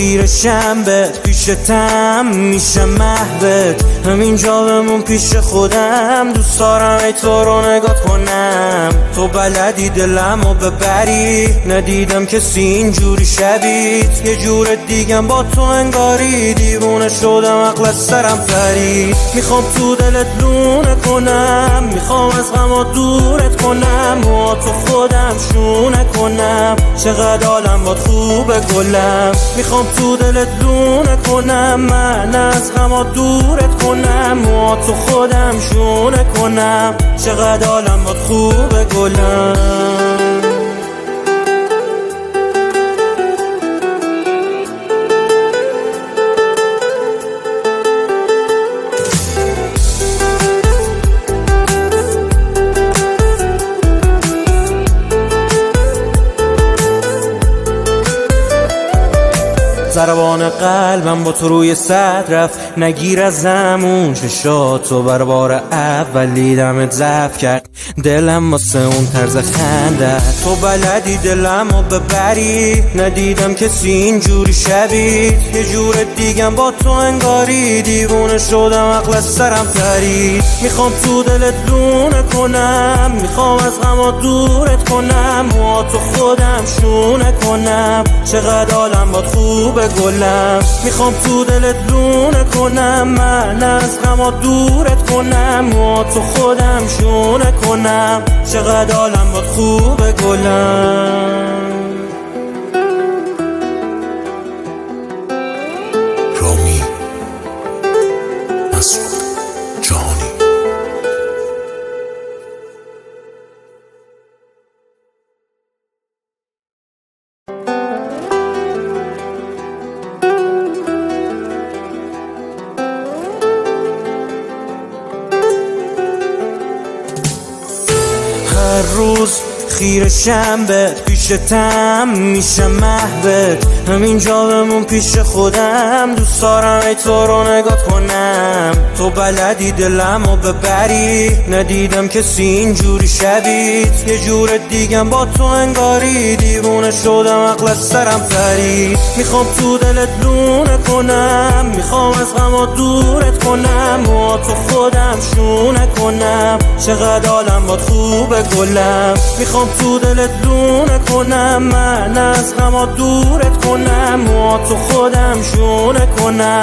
خیرشم بهت، پیشتم میشه محبت، همینجا بمون پیش خودم. دوست دارم ای تو رو نگاه کنم، تو بلدی دلمو ببری، ندیدم کسی اینجوری شبیت. یه جور دیگم با تو انگاری، دیوونه شدم عقل از سرم پرید. میخوام تو دلت لونه کنم، میخوام از غم دورت کنم، موها تو خودم شونه کنم، چقدر حالم باد خوبه گلم. میخوام تو دلت لونه کنم، من از غم دورت کنم، موها تو خودم شونه کنم، چقدر حالم باد خوبه گلم. ضربان قلبم با تو روی صد رفت، نگیر از زمون چشاتو بر بار اول دیدمت ضعف کرد دلم واسه اون طرز خنده. تو بلدی دلمو ببری، ندیدم کسی اینجوری شبیت. یه جور دیگم با تو انگاری، دیوونه شدم عقل از سرم پرید. میخوام تو دلت لونه کنم، میخوام از غم دورت کنم، موها تو خودم شونه کنم، چقدر حالم باد خوبه گلم. میخوام تو دلت لونه کنم، من از غم دورت کنم، موها تو خودم شونه کنم، چقدر حالم باد خوبه گلم. رامی مسعود جهانی. هر روز خیرشم بهت، پیشتم میشه محبت، همینجا بمون پیش خودم. دوست دارم ای تو رو نگاه کنم، تو بلدی دلمو ببری، ندیدم کسی اینجوری شبیت. یه جور دیگم با تو انگاری، دیوونه شدم عقل از سرم پرید. میخوام تو دلت لونه کنم، میخوام از غم دورت کنم، موها تو خودم شونه کنم، چقدر حالم باد خوبه گلم. میخوام تو دلت لونه کنم، من از غم دورت کنم، موها تو خودم شونه کنم.